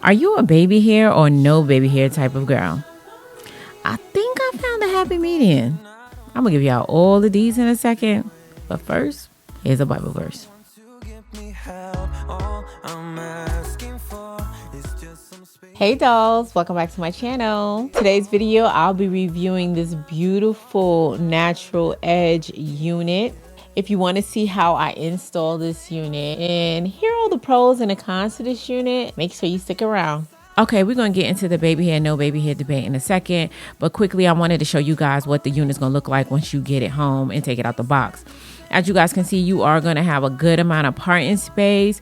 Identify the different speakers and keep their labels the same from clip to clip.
Speaker 1: Are you a baby hair or no baby hair type of girl? I think I found a happy median. I'm gonna give y'all all the D's in a second, but first, here's a Bible verse. Hey dolls, welcome back to my channel. Today's video, I'll be reviewing this beautiful natural edge unit. If you want to see how I install this unit and hear all the pros and the cons to this unit, make sure you stick around. Okay, we're going to get into the baby hair, no baby hair debate in a second. But quickly, I wanted to show you guys what the unit's going to look like once you get it home and take it out the box. As you guys can see, you are going to have a good amount of parting space.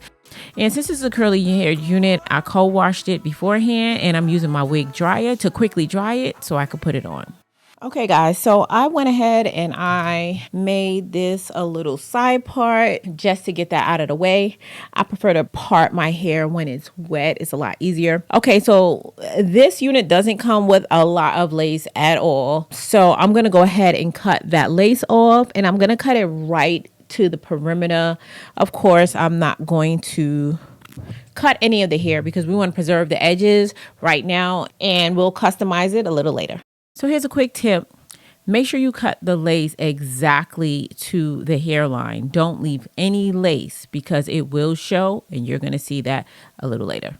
Speaker 1: And since this is a curly hair unit, I co-washed it beforehand and I'm using my wig dryer to quickly dry it so I could put it on. Okay guys, so I went ahead and I made this a little side part just to get that out of the way. I prefer to part my hair when it's wet. It's a lot easier. Okay, so this unit doesn't come with a lot of lace at all. So I'm going to go ahead and cut that lace off and I'm going to cut it right to the perimeter. Of course, I'm not going to cut any of the hair because we want to preserve the edges right now and we'll customize it a little later. So here's a quick tip. Make sure you cut the lace exactly to the hairline. Don't leave any lace because it will show and you're going to see that a little later.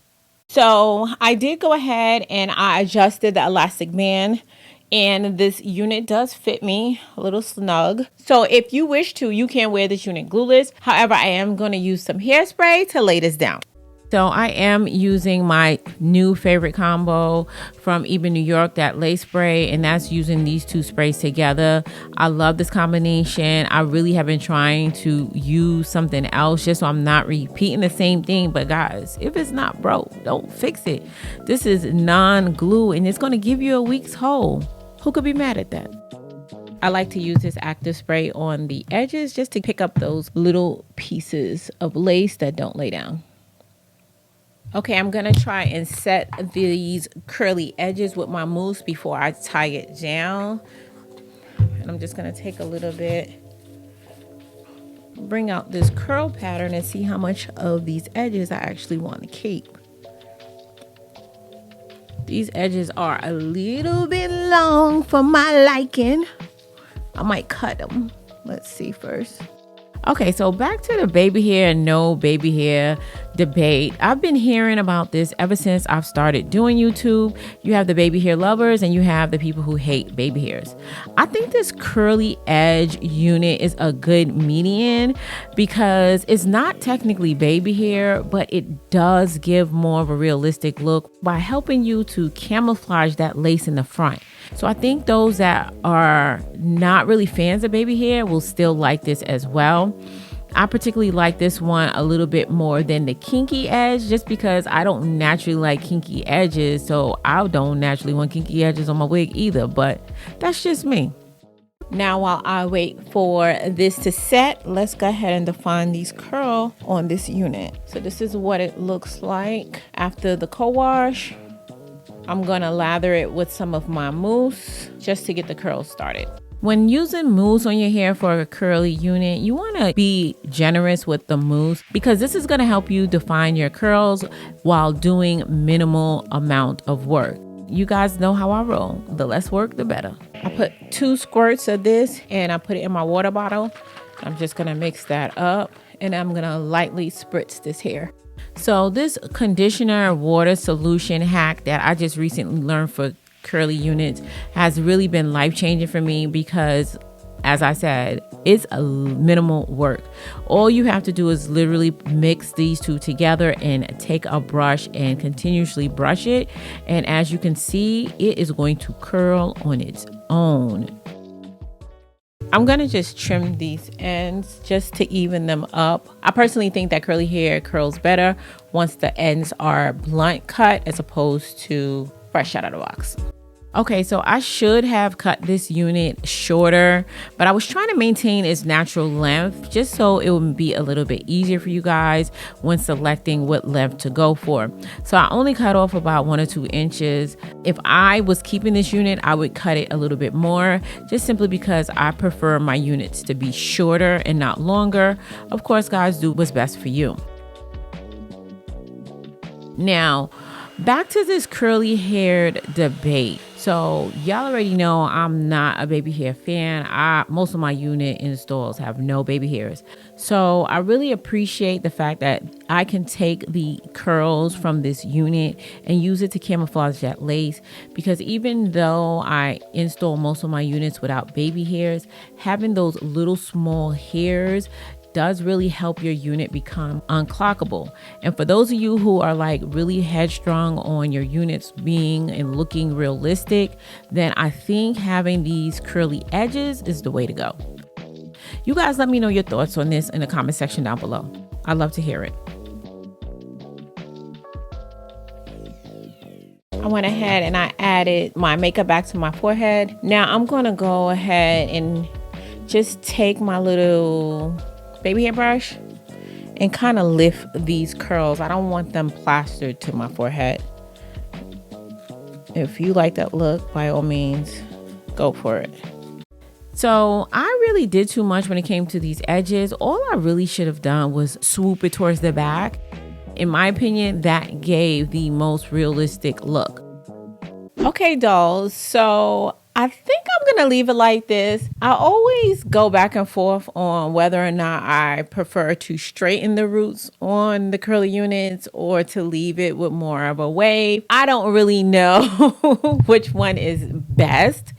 Speaker 1: So I did go ahead and I adjusted the elastic band and this unit does fit me a little snug. So if you wish to, you can wear this unit glueless. However, I am going to use some hairspray to lay this down. So I am using my new favorite combo from 𝐒𝐤 New York, that lace spray, and that's using these two sprays together. I love this combination. I really have been trying to use something else just so I'm not repeating the same thing. But guys, if it's not broke, don't fix it. This is non-glue and it's going to give you a week's hold. Who could be mad at that? I like to use this active spray on the edges just to pick up those little pieces of lace that don't lay down. Okay, I'm going to try and set these curly edges with my mousse before I tie it down. And I'm just going to take a little bit, bring out this curl pattern and see how much of these edges I actually want to keep. These edges are a little bit long for my liking. I might cut them. Let's see first. Okay, so back to the baby hair and no baby hair debate. I've been hearing about this ever since I've started doing YouTube. You have the baby hair lovers and you have the people who hate baby hairs. I think this curly edge unit is a good median because it's not technically baby hair, but it does give more of a realistic look by helping you to camouflage that lace in the front. So I think those that are not really fans of baby hair will still like this as well. I particularly like this one a little bit more than the kinky edge just because I don't naturally like kinky edges. So I don't naturally want kinky edges on my wig either, but that's just me. Now, while I wait for this to set, let's go ahead and define these curls on this unit. So this is what it looks like after the co-wash. I'm going to lather it with some of my mousse just to get the curls started. When using mousse on your hair for a curly unit, you want to be generous with the mousse because this is going to help you define your curls while doing minimal amount of work. You guys know how I roll. The less work, the better. I put 2 squirts of this and I put it in my water bottle. I'm just going to mix that up and I'm going to lightly spritz this hair. So this conditioner water solution hack that I just recently learned for curly units has really been life-changing for me because, as I said, it's a minimal work. All you have to do is literally mix these two together and take a brush and continuously brush it. And as you can see, it is going to curl on its own. I'm going to just trim these ends just to even them up. I personally think that curly hair curls better once the ends are blunt cut as opposed to fresh out of the box. Okay, so I should have cut this unit shorter, but I was trying to maintain its natural length just so it would be a little bit easier for you guys when selecting what length to go for. So I only cut off about 1 or 2 inches. If I was keeping this unit, I would cut it a little bit more, just simply because I prefer my units to be shorter and not longer. Of course, guys, do what's best for you. Now, Back to this curly haired debate. So y'all already know I'm not a baby hair fan. Most of my unit installs have no baby hairs. So I really appreciate the fact that I can take the curls from this unit and use it to camouflage that lace, because even though I install most of my units without baby hairs, having those little small hairs does really help your unit become unclockable. And for those of you who are like really headstrong on your units being and looking realistic, then I think having these curly edges is the way to go. You guys let me know your thoughts on this in the comment section down below. I'd love to hear it. I went ahead and I added my makeup back to my forehead. Now I'm gonna go ahead and just take my little baby hair brush and kind of lift these curls. I don't want them plastered to my forehead. If you like that look, by all means, go for it. So I really did too much when it came to these edges. All I really should have done was swoop it towards the back. In my opinion, that gave the most realistic look. Okay, dolls, so I think I'm gonna leave it like this. I always go back and forth on whether or not I prefer to straighten the roots on the curly units or to leave it with more of a wave. I don't really know which one is best.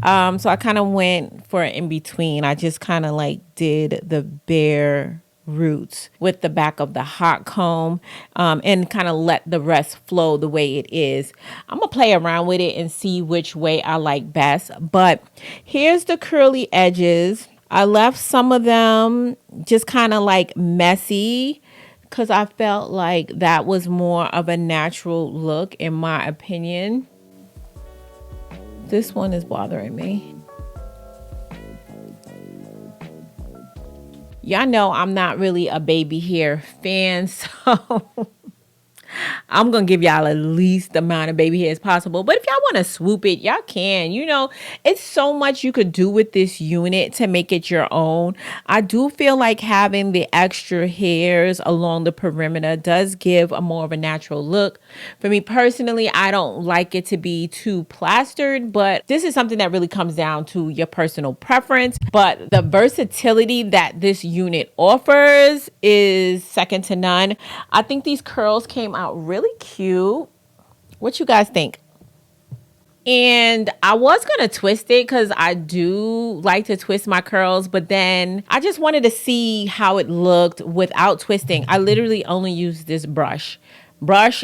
Speaker 1: So I kind of went for an in between. I just kind of like did the bare roots with the back of the hot comb and kind of let the rest flow the way it is. I'm gonna play around with it and see which way I like best. But here's the curly edges. I left some of them just kind of like messy because I felt like that was more of a natural look in my opinion. This one is bothering me. Y'all know I'm not really a baby hair fan, so I'm going to give y'all at least the amount of baby hair as possible. But if y'all want to swoop it, y'all can. You know, it's so much you could do with this unit to make it your own. I do feel like having the extra hairs along the perimeter does give a more of a natural look. For me personally, I don't like it to be too plastered, but this is something that really comes down to your personal preference. But the versatility that this unit offers is second to none. I think these curls came out really cute. What you guys think? And I was going to twist it because I do like to twist my curls, but then I just wanted to see how it looked without twisting. I literally only used this brush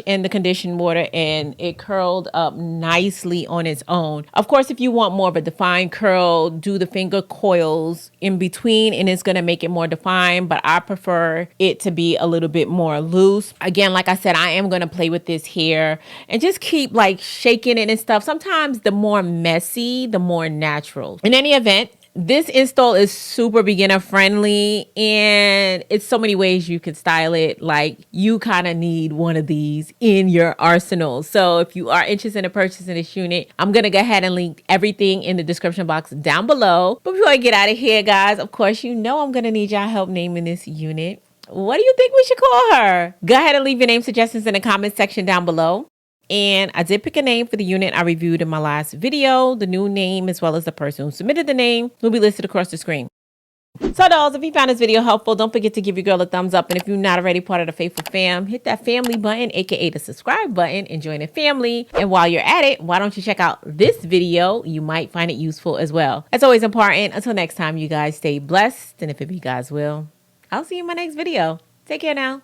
Speaker 1: in the conditioning water and it curled up nicely on its own. Of course, if you want more of a defined curl, do the finger coils in between and it's going to make it more defined, but I prefer it to be a little bit more loose. Again, like I said, I am going to play with this hair and just keep like shaking it and stuff. Sometimes the more messy, the more natural. In any event, this install is super beginner friendly and it's so many ways you can style it. Like you kind of need one of these in your arsenal. So if you are interested in purchasing this unit, I'm going to go ahead and link everything in the description box down below. But before I get out of here, guys, of course, you know I'm going to need y'all help naming this unit. What do you think we should call her? Go ahead and leave your name suggestions in the comment section down below. And I did pick a name for the unit I reviewed in my last video. The new name as well as the person who submitted the name will be listed across the screen. So dolls, if you found this video helpful, don't forget to give your girl a thumbs up. And if you're not already part of the Faithful Fam, hit that family button, aka the subscribe button, and join the family. And while you're at it, why don't you check out this video? You might find it useful as well. As always important, until next time, you guys stay blessed. And if it be God's will, I'll see you in my next video. Take care now.